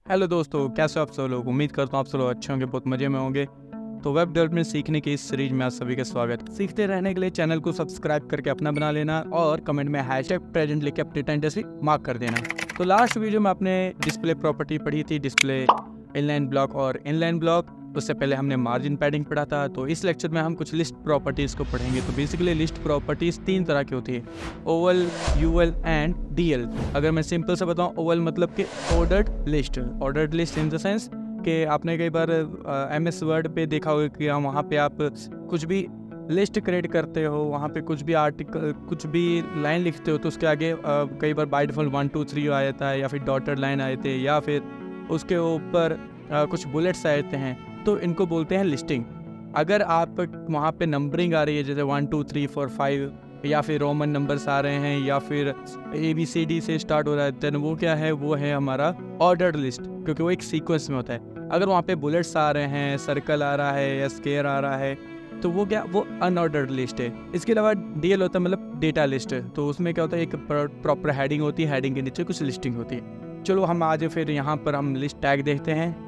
Hello दोस्तों, कैसे हो आप सब लोग। उम्मीद करता हूँ आप सब लोग अच्छे होंगे, बहुत मज़े में होंगे। तो वेब डेवलपमेंट सीखने की इस सीरीज में आप सभी का स्वागत। सीखते रहने के लिए चैनल को सब्सक्राइब करके अपना बना लेना और कमेंट में #प्रेजेंट लिख के अपने टाइम जैसे मार्क कर देना। तो लास्ट वीडियो में आपने डिस्प्ले प्रॉपर्टी पढ़ी थी, डिस्प्ले इनलाइन ब्लॉक और इनलाइन ब्लॉक। उससे पहले हमने मार्जिन पैडिंग पढ़ा था। तो इस लेक्चर में हम कुछ लिस्ट प्रॉपर्टीज़ को पढ़ेंगे। तो बेसिकली लिस्ट प्रॉपर्टीज़ 3 तरह की होती है, ओवल, यूएल एंड डीएल। अगर मैं सिंपल से बताऊं, ओवल मतलब कि ordered list. Ordered list in the sense कि आपने कई बार MS वर्ड पे देखा होगा कि वहाँ पे आप कुछ भी लिस्ट क्रिएट करते हो, वहाँ पे कुछ भी आर्टिकल, कुछ भी लाइन लिखते हो तो उसके आगे कई बार बाय डिफॉल्ट 1 2 3 आ जाता है, या फिर डॉटेड लाइन आ जाते हैं, या फिर उसके ऊपर कुछ बुलेट्स आ जाते हैं। तो इनको बोलते हैं लिस्टिंग। अगर आप वहाँ पे नंबरिंग आ रही है, जैसे 1 2 3 4 5, या फिर रोमन नंबर्स आ रहे हैं, या फिर ABCD से स्टार्ट हो रहा है, देन वो क्या है, वो है हमारा ऑर्डर्ड लिस्ट, क्योंकि वो एक सीक्वेंस में होता है। अगर वहाँ पे बुलेट्स आ रहे हैं, सर्कल आ रहा है या स्क्वायर आ रहा है, तो वो क्या, वो अनऑर्डर्ड लिस्ट है। इसके अलावा DL होता है, मतलब डेटा लिस्ट। तो उसमें क्या होता है, एक प्रॉपर हेडिंग होती है, हेडिंग के नीचे कुछ लिस्टिंग होती है। चलो हम आज फिर यहाँ पर हम लिस्ट टैग देखते हैं।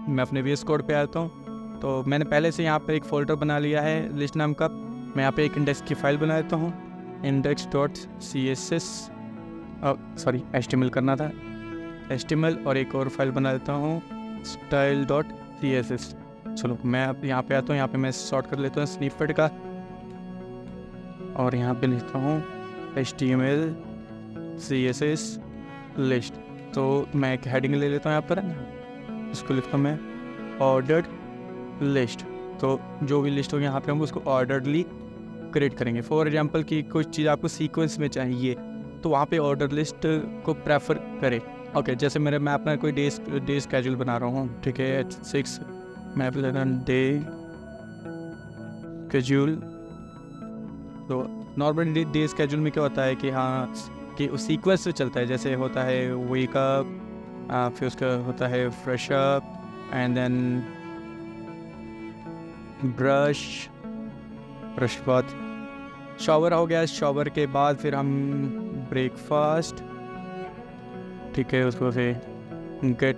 मैं अपने VS कोड पे आता हूँ। तो मैंने पहले से यहाँ पर एक फोल्डर बना लिया है लिस्ट नाम का। मैं यहाँ पे एक इंडेक्स की फाइल बना देता हूँ, index.css, सॉरी HTML करना था, HTML। और एक और फाइल बना देता हूँ style.css। चलो मैं अब यहाँ पे आता हूँ। यहाँ पे मैं शॉर्ट कर लेता हूँ स्निपेट का, और यहाँ पे लिखता हूँ HTML CSS लिस्ट। तो मैं एक हेडिंग ले लेता हूँ यहाँ पर, इसको लिखता हूँ मैं ऑर्डर्ड लिस्ट। तो जो भी लिस्ट होगी यहाँ पे हम उसको ऑर्डरली क्रिएट करेंगे। फॉर एग्जांपल कि कुछ चीज़ आपको सीक्वेंस में चाहिए, तो वहाँ पे ऑर्डर लिस्ट को प्रेफर करें। ओके, जैसे मैं अपना कोई डे स्केड्यूल बना रहा हूँ, ठीक है, 6 मैं डे स्केड्यूल। तो नॉर्मली डे स्केड्यूल में क्या होता है कि हाँ, कि उस सीक्वेंस से चलता है। जैसे होता है वेकअप, फिर उसका होता है fresh up, and then brush के बाद शावर हो गया। शावर के बाद फिर हम ब्रेकफास्ट, ठीक है, उसको फिर गेट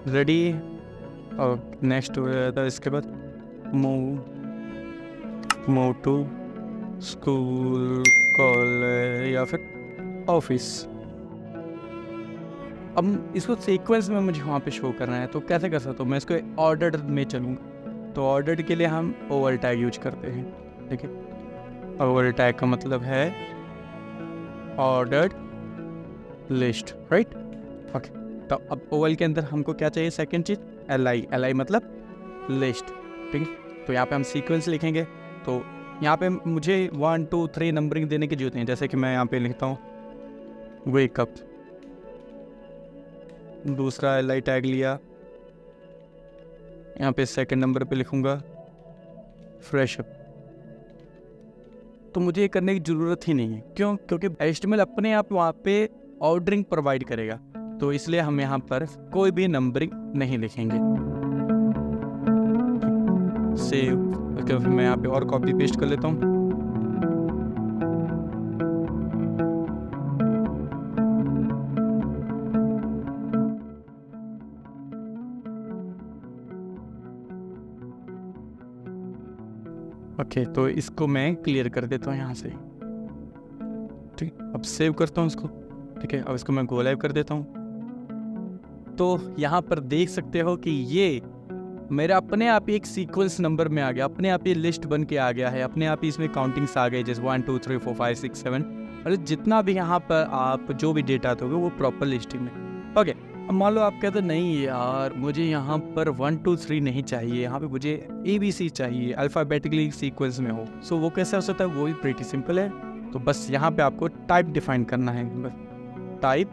रेडी, और नेक्स्ट हो जाता है इसके बाद मूव टू स्कूल, कॉलेज या फिर ऑफिस। अब इसको सीक्वेंस में मुझे वहाँ पे शो करना है, तो कैसे कर सकता हूँ मैं इसको, ऑर्डर में चलूँगा। तो ऑर्डर के लिए हम ओवल टैग यूज करते हैं, ठीक है। ओवल टैग का मतलब है ऑर्डर्ड लिस्ट, राइट। ओके, तो अब ओवल के अंदर हमको क्या चाहिए, सेकंड चीज li मतलब लिस्ट, ठीक है। तो यहाँ पे हम सीक्वेंस लिखेंगे। तो यहाँ पे मुझे 1 2 3 नंबरिंग देने की जरूरत नहीं है। जैसे कि मैं यहाँ पे लिखता हूँ वेकअप, दूसरा li टैग लिया, यहाँ पे सेकंड नंबर पे लिखूँगा फ्रेश अप। तो मुझे ये करने की ज़रूरत ही नहीं है। क्यों? क्योंकि HTML अपने आप वहाँ पे ऑर्डरिंग प्रोवाइड करेगा। तो इसलिए हम यहाँ पर कोई भी नंबरिंग नहीं लिखेंगे। सेव, फिर मैं यहाँ पे और कॉपी पेस्ट कर लेता हूँ। ओके, तो इसको मैं क्लियर कर देता हूँ यहाँ से, ठीक। अब सेव करता हूँ इसको, ठीक है। अब इसको मैं गो लाइव कर देता हूँ। तो यहाँ पर देख सकते हो कि ये मेरा अपने आप ही एक सीक्वेंस नंबर में आ गया, अपने आप ही लिस्ट बन के आ गया है, अपने आप ही इसमें काउंटिंग्स आ गए, जैसे 1 2 3 4 5 6 7, और जितना भी यहाँ पर आप जो भी डेटा दोगे वो प्रॉपर लिस्टिंग में। ओके, अब मान लो आप कहते नहीं यार, मुझे यहाँ पर 1 2 3 नहीं चाहिए, यहाँ पे मुझे ABC चाहिए, अल्फ़ाबेटिकली सीक्वेंस में हो। सो वो कैसे हो सकता है, वो भी प्रीटी सिंपल है। तो बस यहाँ पे आपको टाइप डिफाइन करना है, बस टाइप,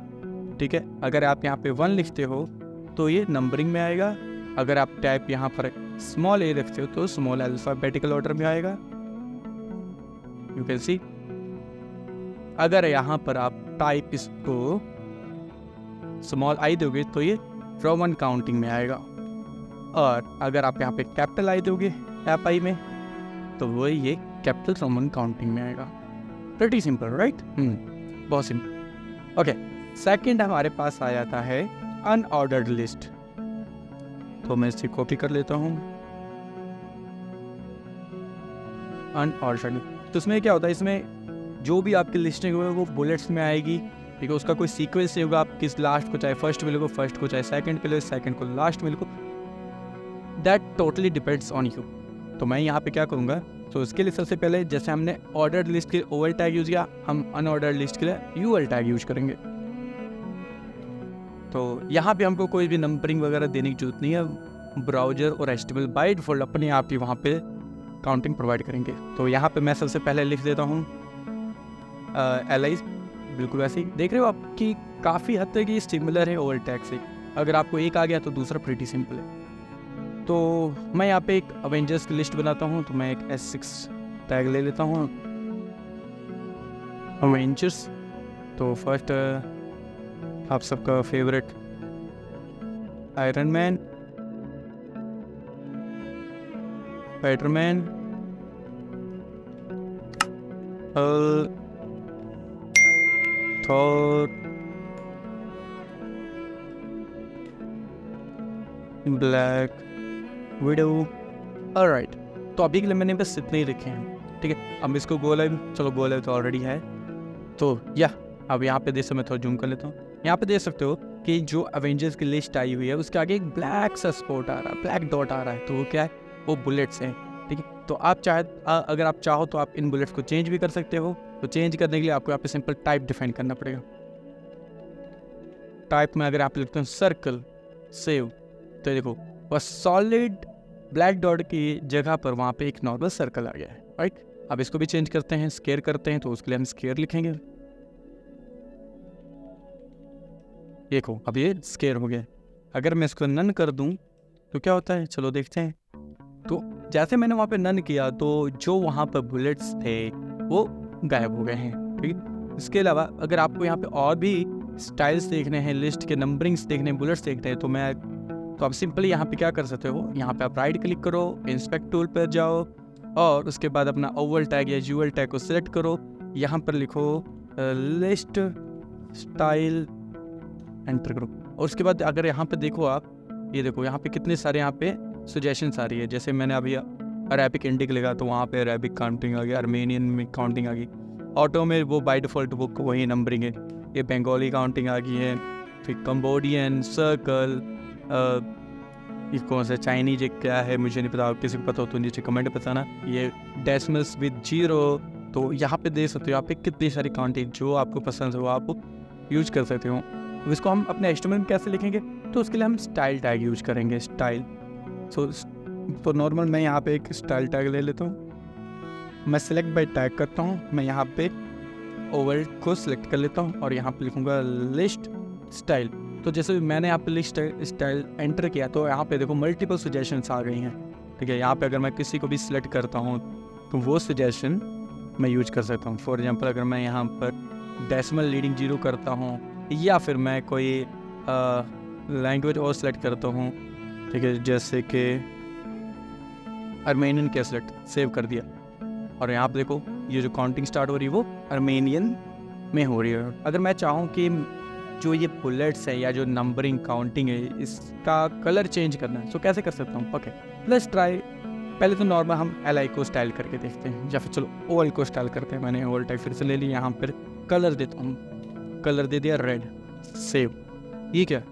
ठीक है। अगर आप यहाँ पे 1 लिखते हो तो ये नंबरिंग में आएगा। अगर आप टाइप यहाँ पर स्मॉल a रखते हो तो स्मॉल अल्फ़ाबेटिकल ऑर्डर में आएगा, यू कैन सी। अगर यहाँ पर आप टाइप इसको स्मॉल i दोगे तो ये रोमन काउंटिंग में आएगा, और अगर आप यहाँ पे कैपिटल I दोगे ऐप I में, तो वो ये कैपिटल रोमन काउंटिंग में आएगा। Pretty simple, right. बहुत सिंपल। ओके, सेकंड हमारे पास आ जाता है अनऑर्डर्ड लिस्ट। तो मैं इसे कॉपी कर लेता हूँ, अनऑर्डर्ड। तो इसमें क्या होता है, इसमें जो भी आपकी लिस्टिंग होगी वो बुलेट्स में आएगी, ठीक है। उसका कोई सीक्वेंस नहीं होगा, आप किस लास्ट को चाहे फर्स्ट में लिखो, फर्स्ट को चाहे सेकंड पे लिखो, सेकंड को लास्ट में लिखो, that totally depends on you. तो मैं यहाँ पे क्या करूँगा, तो इसके लिए सबसे पहले जैसे हमने ऑर्डर्ड लिस्ट के ओवल टैग यूज़ किया, हम अनऑर्डर्ड लिस्ट के लिए यूएल टैग यूज करेंगे। तो यहाँ पे हमको कोई भी नंबरिंग वगैरह देने की जरूरत नहीं है, ब्राउजर और एचटीएमएल बाय डिफॉल्ट अपने आप ही वहाँ पे काउंटिंग प्रोवाइड करेंगे। तो यहाँ पे मैं सबसे पहले लिख देता हूँ एलाइज, बिल्कुल वैसे ही देख रहे हो आप कि काफ़ी हद तक ये सिमिलर है ओवल टैग से। अगर आपको एक आ गया तो दूसरा प्रीटी सिंपल है। तो मैं यहाँ पे एक अवेंजर्स की लिस्ट बनाता हूँ, तो मैं एक S6 टैग ले लेता हूँ, अवेंजर्स। तो फर्स्ट आप सबका favourite iron man, Spiderman, Thor, black window. Alright, तो अभी के लिए मैंने बस इतने ही लिखे हैं, ठीक है। अब इसको गो लाइव, चलो गो लाइव तो ऑलरेडी है। तो या अब यहाँ पे देख सकते, मैं थोड़ा जूम कर लेता हूँ। यहाँ पे देख सकते हो कि जो अवेंजर्स की लिस्ट आई हुई है उसके आगे एक ब्लैक सा स्पॉट आ रहा है, ब्लैक डॉट आ रहा है। तो वो क्या है, वो बुलेट्स हैं, ठीक है। तो आप अगर आप चाहो तो आप इन बुलेट्स को चेंज भी कर सकते हो। तो चेंज करने के लिए आपको यहाँ पे सिंपल टाइप डिफाइन करना पड़ेगा। टाइप में अगर आप लिखते हो सर्कल सेव, तो देखो बस सॉलिड ब्लैक डॉट की जगह पर वहाँ पे एक नॉर्मल सर्कल आ गया है, राइट। अब इसको भी चेंज करते हैं, स्केयर करते हैं, तो उसके लिए हम स्केयर लिखेंगे। देखो अब ये स्केयर हो गया। अगर मैं इसको नन कर दूं तो क्या होता है, चलो देखते हैं। तो जैसे मैंने वहाँ पे नन किया तो जो वहाँ पर बुलेट्स थे वो गायब हो गए हैं, ठीक है। इसके अलावा अगर आपको यहाँ पे और भी स्टाइल्स देखने हैं, लिस्ट के नंबरिंग्स देखने हैं, बुलेट्स देखने हैं, तो आप सिंपली यहाँ पे क्या कर सकते हो, यहाँ पे आप राइट क्लिक करो, इंस्पेक्ट टूल पर जाओ और उसके बाद अपना ओवल टैग या यूएल टैग को सिलेक्ट करो। यहाँ पर लिखो लिस्ट स्टाइल, एंटर करो। और उसके बाद अगर यहाँ पे देखो आप, ये देखो यहाँ पे कितने सारे यहाँ पे सजेशंस आ रही है। जैसे मैंने अभी अरेबिक इंडिक लिखा तो वहाँ पे अरेबिक काउंटिंग आ गई, अर्मेनियन में काउंटिंग आ गई, ऑटो में वो बाय डिफ़ॉल्ट बुक वही नंबरिंग है। ये बंगाली काउंटिंग आ गई है, फिर कंबोडियन, सर्कल, ये कौन सा चाइनीज क्या है मुझे नहीं पता, किसी को पता हो तो नीचे कमेंट बताना। ये डेसिमल्स विद जीरो। तो यहाँ पे देख सकते हो यहाँ पे कितनी सारी काउंटिंग, जो आपको पसंद हो आप यूज कर सकते हो। इसको हम अपने एचटीएमएल में कैसे लिखेंगे, तो उसके लिए हम स्टाइल टैग यूज करेंगे, स्टाइल। तो नॉर्मल मैं यहाँ पे एक स्टाइल टैग ले लेता हूँ, मैं सिलेक्ट बाय टैग करता हूँ, मैं यहाँ पे ओवल को सिलेक्ट कर लेता हूँ और यहाँ पे लिखूँगा लिस्ट स्टाइल। तो जैसे मैंने यहाँ पे लिस्ट स्टाइल एंटर किया तो यहाँ पे देखो मल्टीपल सजेशंस आ गई हैं, ठीक है। यहाँ पे अगर मैं किसी को भी सिलेक्ट करता हूँ तो वो सजेशन मैं यूज कर सकता हूँ। फॉर एग्जांपल अगर मैं यहाँ पर डेसिमल लीडिंग जीरो करता हूँ या फिर मैं कोई लैंग्वेज और सेलेक्ट करता हूँ, ठीक है, जैसे कि अर्मेनियन के सेलेक्ट सेव कर दिया और यहाँ पे देखो ये जो काउंटिंग स्टार्ट हो रही है वो अर्मेनियन में हो रही है। अगर मैं चाहूँ कि जो ये बुलेट्स है या जो नंबरिंग काउंटिंग है इसका कलर चेंज करना है, तो कैसे कर सकता हूँ, ओके लेट्स ट्राई। पहले तो नॉर्मल हम एल को स्टाइल करके देखते हैं, या फिर चलो ओवल को स्टाइल करते हैं। मैंने ओवल टाइप फिर से ले ली, यहाँ पर कलर देता हूँ, कलर दे दिया रेड, सेव। ये क्या,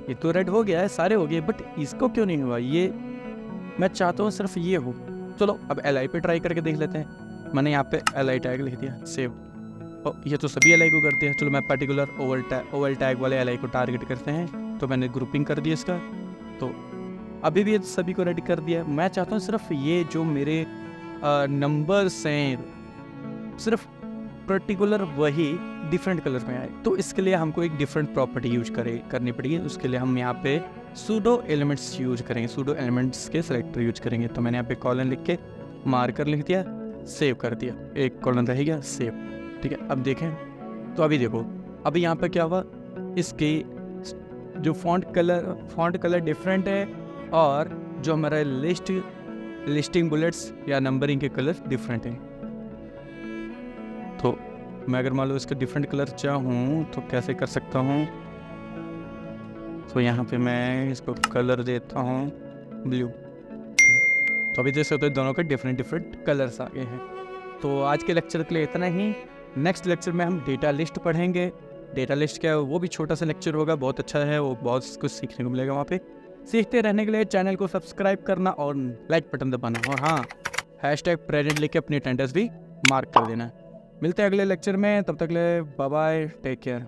ये तो रेड हो गया है, सारे हो गए, बट इसको क्यों नहीं हुआ, ये मैं चाहता हूँ सिर्फ ये हो। चलो अब एल पे ट्राई करके देख लेते हैं। मैंने यहाँ पे एल टैग लिख दिया, सेव। और ये तो सभी एल को करते हैं। चलो मैं पर्टिकुलर ओवल टैग वाले एल को टारगेट करते हैं, तो मैंने ग्रुपिंग कर दिया इसका। तो अभी भी सभी को रेडी कर दिया। मैं चाहता हूँ सिर्फ ये जो मेरे नंबर्स हैं सिर्फ पर्टिकुलर वही डिफरेंट कलर में आए। तो इसके लिए हमको एक डिफरेंट प्रॉपर्टी यूज करनी पड़ेगी। उसके लिए हम यहाँ पे सूडो एलिमेंट्स यूज करेंगे, सूडो एलिमेंट्स के सेलेक्टर यूज करेंगे। तो मैंने यहाँ पे कॉलन लिख के मार्कर लिख दिया, सेव कर दिया, एक कॉलन रहेगा, सेव, ठीक है। अब देखें तो अभी देखो अभी यहाँ पे क्या हुआ, इसके जो फॉन्ट कलर डिफरेंट है और जो हमारा लिस्टिंग बुलेट्स या नंबरिंग के कलर डिफरेंट हैं। तो मैं अगर मान लो इसका डिफरेंट कलर चाहूँ तो कैसे कर सकता हूँ, तो यहाँ पे मैं इसको कलर देता हूँ ब्लू। तो अभी जैसे होते दोनों के डिफरेंट कलर्स आ गए हैं। तो आज के लेक्चर के लिए इतना ही। नेक्स्ट लेक्चर में हम डेटा लिस्ट पढ़ेंगे। डेटा लिस्ट क्या है, वो भी छोटा सा लेक्चर होगा, बहुत अच्छा है, वो बहुत कुछ सीखने को मिलेगा वहाँ पे। सीखते रहने के लिए चैनल को सब्सक्राइब करना और लाइक बटन दबाना, और हाँ #present लिख के अपनी अटेंडेंस भी मार्क कर देना। मिलते हैं अगले लेक्चर में, तब तक ले बाय बाय, टेक केयर।